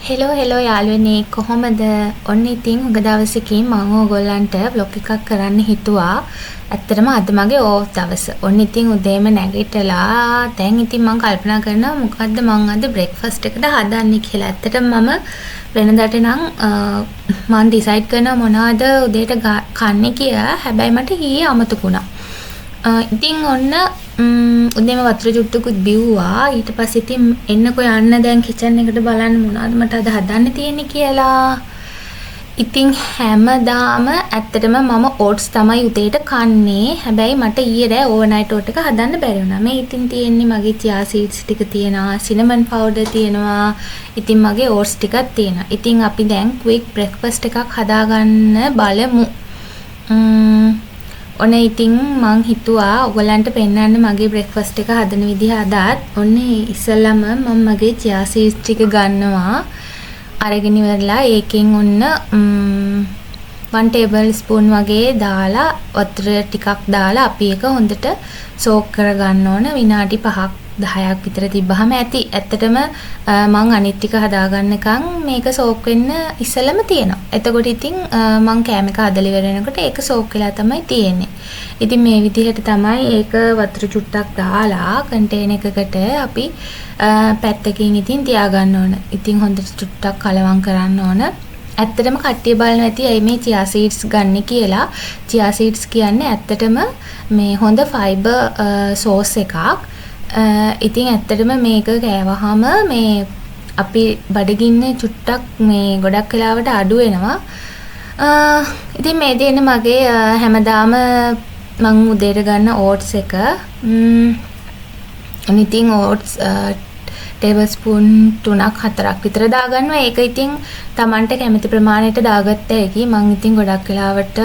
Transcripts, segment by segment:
Hello යාළුවනේ කොහොමද? ඔන්න ඉතින් හුඟ දවසකින් මම ඕගොල්ලන්ට vlog එකක් කරන්න හිතුවා. ඇත්තටම අද මගේ ඕෆ් දවස. ඔන්න ඉතින් උදේම නැගිටලා දැන් ඉතින් මම කල්පනා කරනවා මොකද්ද මම අද බ්‍රෙක්ෆාස්ට් එකද හදන්නේ කියලා. ඇත්තටම මම වෙනදාට නම් මම ඩිසයිඩ් කරනවා මොනවද උදේට කන්නේ කියලා. හැබැයි මට ඊයේ අමතක වුණා. ඉතින් ඔන්න උදේම වතුර චුට්ටකුත් බිව්වා. ඊට පස්සේ ඉතින් එන්නකෝ යන්න දැන් කිචන් එකට බලන්න මොනවද මට අද හදන්න තියෙන්නේ කියලා. ඉතින් හැමදාම ඇත්තටම මම ඕට්ස් තමයි උදේට කන්නේ. හැබැයි මට ඊයේ රෑ ඕවර්නයිට් ඕට් එක හදන්න බැරි වුණා. මේ ඉතින් තියෙන්නේ මගේ චියා සීඩ්ස් ටික තියෙනවා, සිනමන් පවුඩර් තියෙනවා. ඉතින් මගේ ඕට්ස් ටිකක් තියෙනවා. ඉතින් අපි දැන් ක්වික් බ්‍රෙක්ෆාස්ට් එකක් හදාගන්න බලමු. ඔන්න ඉතින් මං හිතුවා ඔයගලන්ට පෙන්නන්න මගේ බ්‍රෙක්ෆාස්ට් එක හදන විදිහ අදත්. ඔන්න ඉස්සෙල්ලාම මම මගේ චියා සීඩ්ස් ටික ගන්නවා. අරගෙන ඉවරලා ඒකෙන් ඔන්න 1 tablespoon වගේ දාලා වතුර ටිකක් දාලා අපි ඒක හොඳට සෝක් කරගන්න ඕන. විනාඩි 5ක් 10ක් විතර තිබ්බහම ඇති. ඇත්තටම මං අනිත් ටික හදාගන්නකම් මේක සෝක් වෙන්න ඉස්සෙල්ලම තියෙනවා. එතකොට ඉතින් මං කෑම එක හදලා ඉවර වෙනකොට ඒක සෝක් වෙලා තමයි තියෙන්නේ. ඉතින් මේ විදිහට තමයි ඒක වතුර චුට්ටක් දාලා කන්ටේනර් එකකට අපි පැත්තකින් ඉතින් තියාගන්න ඕන. ඉතින් හොඳට චුට්ටක් කලවම් කරන්න ඕන. ඇත්තටම කට්ටිය බලනවා ඇති ඇයි මේ චියා සීඩ්ස් ගන්න කියලා. චියා සීඩ්ස් කියන්නේ ඇත්තටම මේ හොඳ ෆයිබර් සෝස් එකක්. ඉතින් ඇත්තටම මේක කෑවහම මේ අපි බඩගින්න චුට්ටක් මේ ගොඩක් වෙලාවට අඩු වෙනවා. ඉතින් මේ දෙන්න මගේ හැමදාම මං උදේට ගන්න ඕට්ස් එක. ඉතින් ඕට්ස් ටේබල්ස්පූන් 3ක් 4ක් විතර දාගන්නවා. ඒක ඉතින් Tamanට කැමති ප්‍රමාණයට දාගත්ත හැකි. මං ඉතින් ගොඩක් වෙලාවට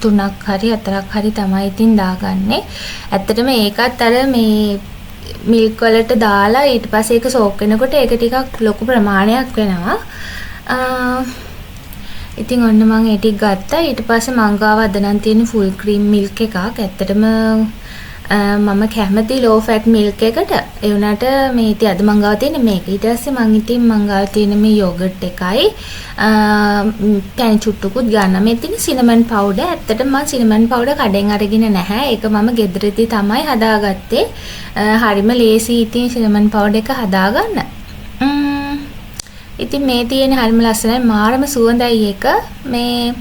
3ක් හරි 4ක් හරි තමයි ඉතින් දාගන්නේ. ඇත්තටම ඒකත් අර මේ මිල්ක් වලට දාලා ඊට පස්සේ ඒක සෝක් වෙනකොට ඒක ටිකක් ලොකු ප්‍රමාණයක් වෙනවා. ඉතින් ඔන්න මම ඒ ටික ගත්තා. ඊට පස්සේ මං ගාව අද නම් තියෙන ෆුල් ක්‍රීම් මිල්ක් එකක්. ඇත්තටම මම කැමති ලෝ ෆැට් මිල්ක් එකට. ඒ වුණාට මේ ඉතින් අද මං ගාව තියෙන මේක. ඊට පස්සේ මං ගාව තියෙන මේ යෝගට් එකයි පැණි චුට්ටකුත් ගන්න. මේ තියෙන සිනමන් පවුඩර්. ඇත්තටම මම සිනමන් පවුඩර් කඩෙන් අරගෙන නැහැ. ඒක මම ගෙදරදී තමයි හදාගත්තේ. හරිම ලේසි ඉතින් සිනමන් පවුඩර් එක හදාගන්න. ඉතින් මේ තියෙන හරිම ලස්සනයි මාරම සුවඳයි ඒක. මේ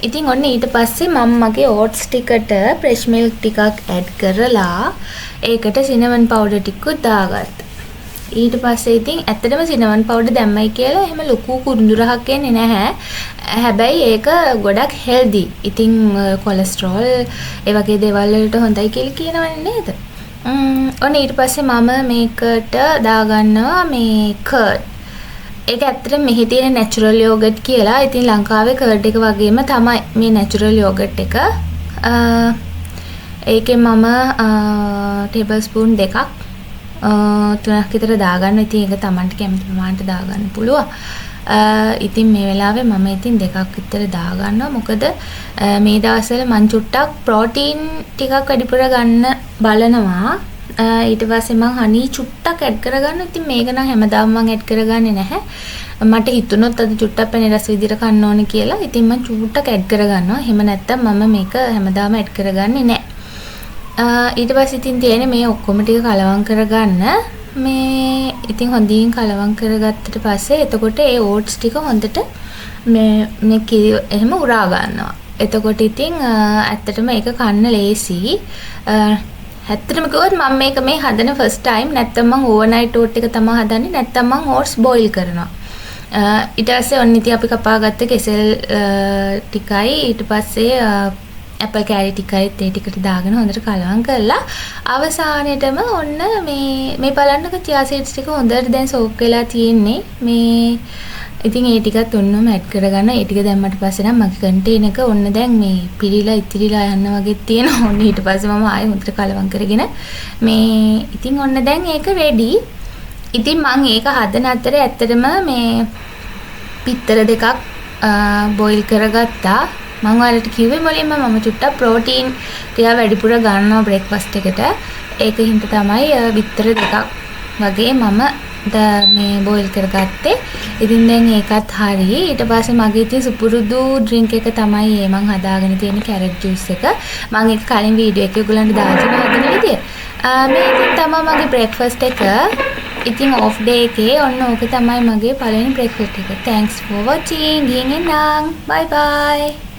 ඉතින් ඔන්න ඊට පස්සේ මම මගේ ඕට්ස් ටිකට ෆ්‍රෙෂ් මිල්ක් ටිකක් ඇඩ් කරලා ඒකට සිනමන් පවුඩර් ටිකකුත් දාගත්තා. ඊට පස්සේ ඉතින් ඇත්තටම සිනමන් පවුඩර් දැම්මයි කියලා එහෙම ලොකු කුරුඳු රහක් එන්නේ නැහැ. හැබැයි ඒක ගොඩක් හෙල්දි. ඉතින් කොලෙස්ටරෝල් ඒ වගේ දේවල් වලට හොඳයි කියලා කියනවනේ නේද? ඔන්න ඊට පස්සේ මම මේකට දාගන්නවා මේ කර්ඩ්. ඒක ඇත්තටම මෙහි තියෙන නැචරල් යෝගට් කියලා. ඉතින් ලංකාවේ කර්ඩ් එක වගේම තමයි මේ නැචරල් යෝගට් එක. ඒකෙන් මම ටේබල්ස්පූන් 2ක් 3ක් විතර දාගන්න. ඉතින් ඒක Tamanට කැමති ප්‍රමාණයට දාගන්න පුළුවන්. ඉතින් මේ වෙලාවේ මම ඉතින් 2ක් විතර දාගන්නවා. මොකද මේ දවස්වල මං චුට්ටක් ප්‍රෝටීන් ටිකක් වැඩිපුර ගන්න බලනවා. ඊට පස්සේ මං හනි චුට්ටක් ඇඩ් කරගන්නවා. ඉතින් මේක නම් හැමදාම මං ඇඩ් කරගන්නේ නැහැ. මට හිතුනොත් අද චුට්ටක් පැණි රස විදිහට කන්න ඕනේ කියලා. ඉතින් මං චුට්ටක් ඇඩ් කරගන්නවා. එහෙම නැත්තම් මම මේක හැමදාම ඇඩ් කරගන්නේ නැහැ. ඊට පස්සේ ඉතින් තියෙන්නේ මේ ඔක්කොම ටික කලවම් කරගන්න. මේ ඉතින් හොඳින් කලවම් කරගත්තට පස්සේ එතකොට ඒ ඕට්ස් ටික හොඳට මේ කිරි එහෙම උරා ගන්නවා. එතකොට ඉතින් ඇත්තටම ඒක කන්න ලේසි. ඇත්තටම කිව්වොත් මම මේක මේ හදන ෆස්ට් ටයිම්. නැත්තම් මම ඕවර්නයිට් ඕට් එක තමයි හදන්නේ. නැත්තම් මම ඕට්ස් බෝයිල් කරනවා. ඊට පස්සේ ඔන්න ඉතින් අපි කපාගත්ත කෙසෙල් ටිකයි ඊට පස්සේ ඇපල් කෑලි ටිකයි ඒ ටිකට දාගෙන හොඳට කලවම් කරලා අවසානයේටම ඔන්න මේ බලන්නක චියා සීඩ්ස් ටික හොඳට දැන් සෝක් වෙලා තියෙන්නේ. මේ ඉතින් ඒ ටිකත් ඔන්නම ඇඩ් කරගන්න. ඒ ටික දැම්මට පස්සේ නම් මගේ කන්ටේනර් එක ඔන්න දැන් මේ පිරීලා ඉතිරිලා යන්න වගේ තියෙනවා. ඔන්න ඊට පස්සේ මම ආයෙ හොඳට කලවම් කරගෙන මේ ඉතින් ඔන්න දැන් ඒක රෙඩි. ඉතින් මම ඒක හදන අතරේ ඇත්තටම මේ පිත්තර දෙකක් බොයිල් කරගත්තා. මම ඔයාලට කිව්වේ මුලින්ම මම චුට්ටක් ප්‍රෝටීන් ටික වැඩිපුර ගන්නවා බ්‍රේක්ෆාස්ට් එකට. ඒකින් තමයි බිත්තර දෙකක් වගේ මම මේ බෝයිල් කරගත්තේ. ඉතින් දැන් ඒකත් හරි. ඊට පස්සේ මගේ ඉතින් සුපුරුදු ඩ්‍රින්ක් එක තමයි මම හදාගෙන තියෙන කැරට් ජූස් එක. මම ඒක කලින් වීඩියෝ එකේ ඔයගලන්ට දාලා හදන විදිය. මේ ඉතින් තමයි මගේ බ්‍රේක්ෆාස්ට් එක. ඉතින් ඔෆ් ඩේ එකේ ඔන්න ඕක තමයි මගේ පළවෙනි බ්‍රේක්ෆාස්ට් එක. Thanks for watching. ගිහින් එන්නම්. Bye bye.